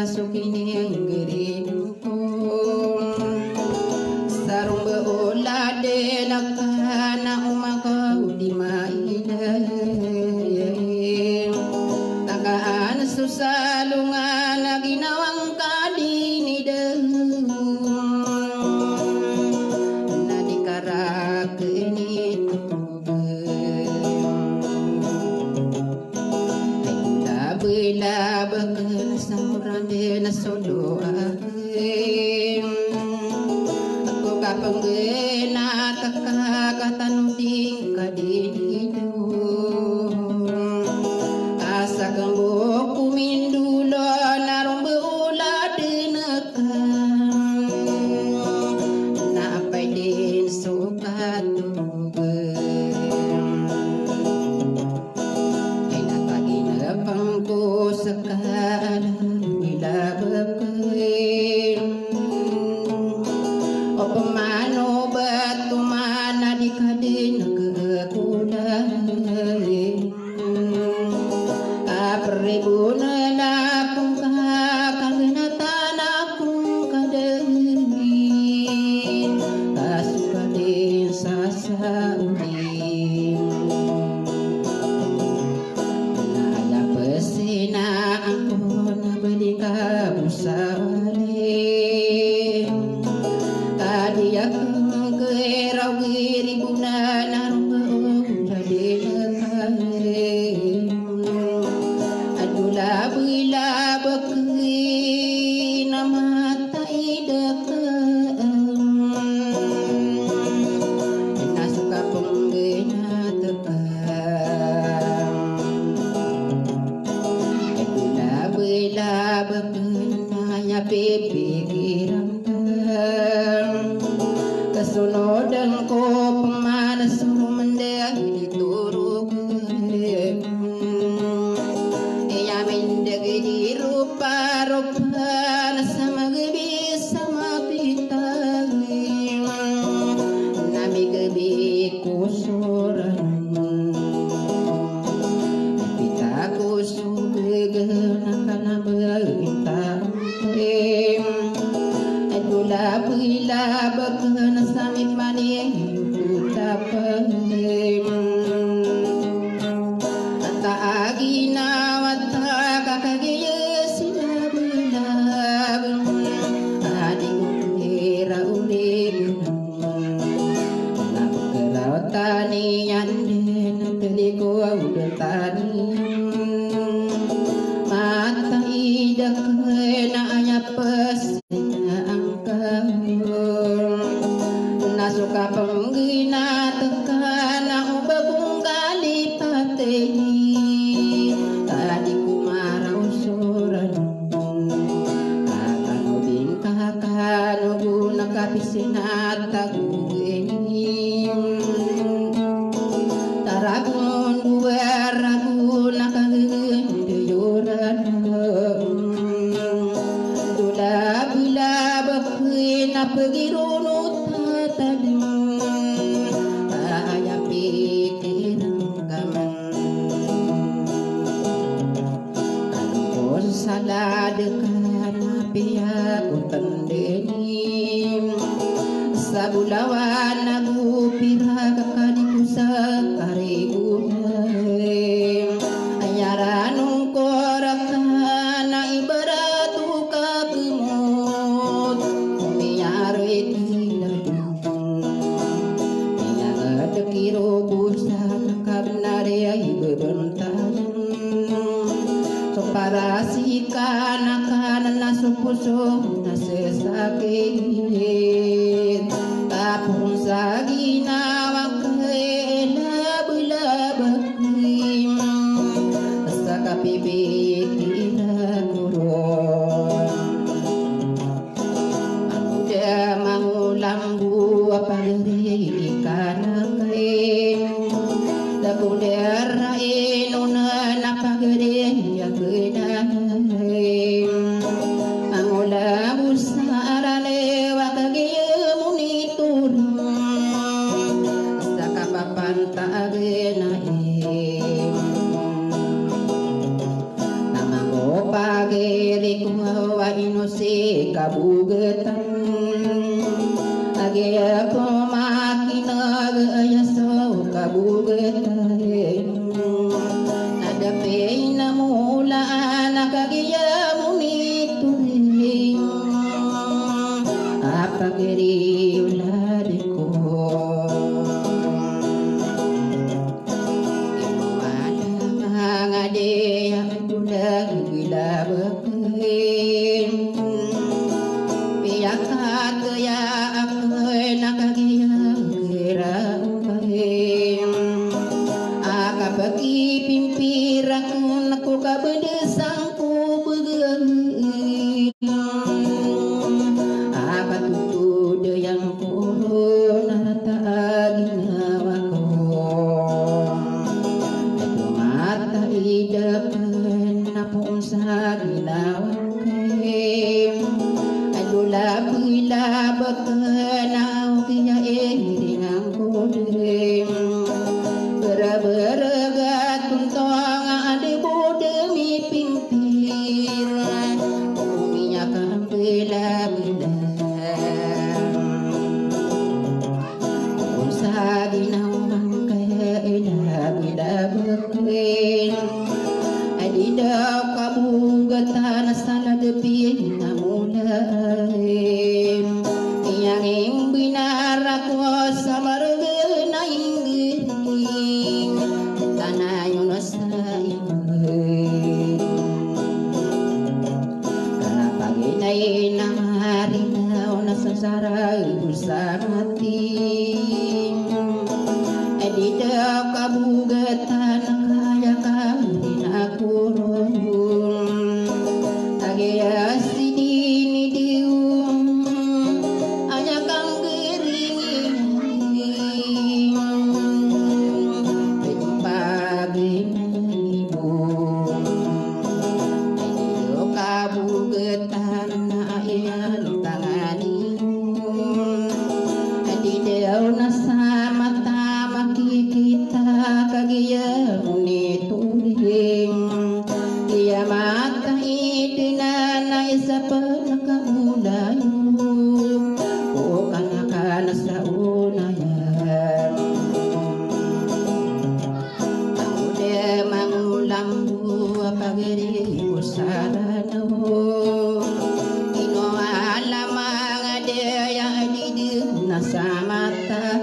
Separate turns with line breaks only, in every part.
sukini geridu sarung beola de lakana umaka udima ilai takaan susalungan ginawang kadini deh nadikarak ini bila bekel samurande nasodo aku kapenggena kakakatan uding kadididu asa kembok kumindulo narong beula denekan napai din sukatu pangku sekarang bila bekel opo mano batu mana di kadin kekulai apribun lapung kakagna tanakung kadin kasukadin sasaudin na aku na balika musawale tadi aku kerau giri buna narung jadi kare adulah bila bekli nama tak idekan nasuka penggena tekan bila bekenanya pikiran kesunodan ko pemanas mendek dituruk ya mendek di rupa-rupa sama gebi sama pitang nami gebi kusuran pitaku sugegena kana berintang adulah bila bekena samit mani utapem ata agina wata kakagye sila belab adiku kira ulim nak kerawatani yanden teliko udetani mata idak kena pesnya angkau nasuka penggina tekan aku babung kali pateni tadi ku marau suran kakak udin kakak guna kapisinata ini taragun dua ragu nakagende yoran dula bila bakina pagirunut tatadem ayah pikiran kaman kalau salah dekat pihak utandeni sabulawan nagu pihak kakadiku sakarigu ayaranung korakana ibarat uka kemut umiyari tinadung iyang kiro busa kakabnari ibebentan so para si kanan nasupuso nasesakit tapung sa ginawa kailan bulabagim sa kapipikira kuron ang udah mangulang buwa pagirikan kain dabuler inuna napagiri yagedan ang ulah busara lewa kagir inose kabugetan agaya komakina gaya so kabugetan ada peina mula anak agaya munituring apa kiri uladiko ngade adulah bila bekem piakat ya akoy nakagiya kira upahem akabagi pimpirak naku kabedesang ku begeun akatutud yang corona taginawa idapan napong sa ginawan kayo adula bila bakanaw kaya iring ang kudrim berabaragat tuntong adibo demi pimpir umiyak ang bila-bila kung sa ginawan kaya ila-bila bakrin adidaw kabugatan sana depi namulaim yang binar ko sa marga na ingin tanah yun sa ingin kapaginay na marinaw na sa saray sa mating adidaw kabugatan kaya kami nakurong agaya sidini dium anya kang geringin pagin ibu adidaw kabugatan na ayan tangani adidaw nasa mata makikita kagaya munituring iya mata idina na isa pa nakaulayo o kanakana sa unayan ako de mangulambu pagiri usarano inoala mga deya adidu nasa mata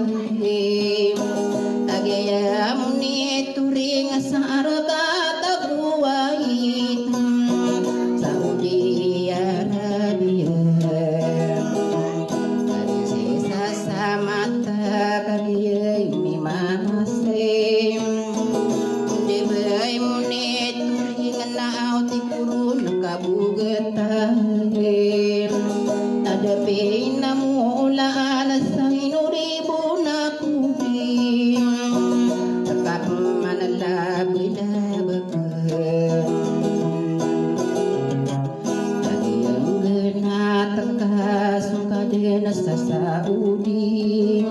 agaya munituring sa aragat agruwait Saudi Arabia karisisa sa mata kagiyay mimasem dibay munituring naaw ti puro nakabugatahim adapin na mulaan sa inuribo na kudim takap manalabilabagam kagiyang genatakas kadena sa Saudi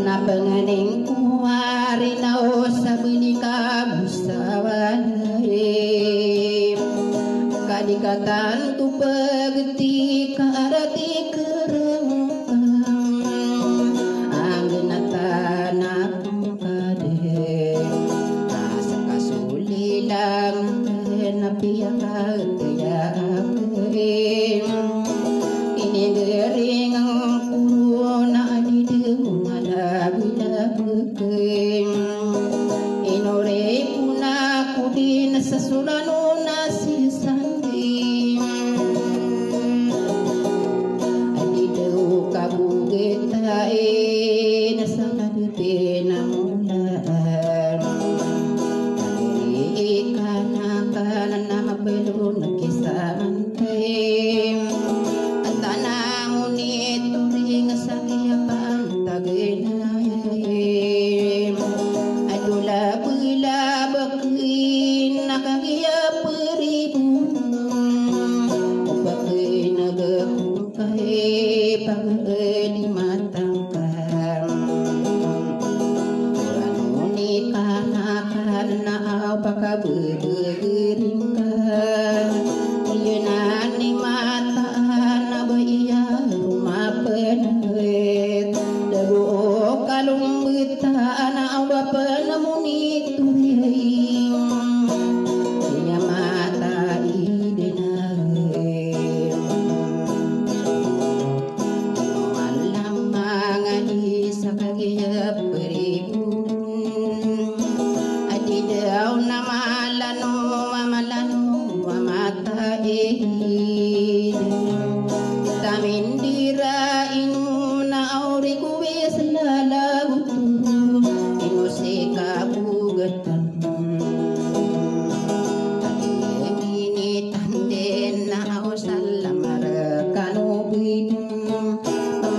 napanganing kuwari na o sa binikabusawalay kadikatan tu pagti karati kerengkang ang genatanak kade asa kasulilang napiyakat kaya akim ini gering ang puro na adideng nalabilabagim inore puna kudin sa sulano na sisandi adidaw kabugitain sa kadepe na mulaan ikanakan na mabelo na kisamantay at tanang unituring sa kiyapan taginayim adula bilabagin nakagiyapiribun upagin nagakungkay pag-edi matangkam uranuni kanakan na pagkabegiring ka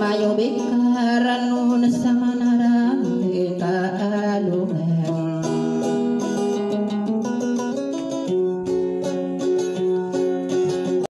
mayo beka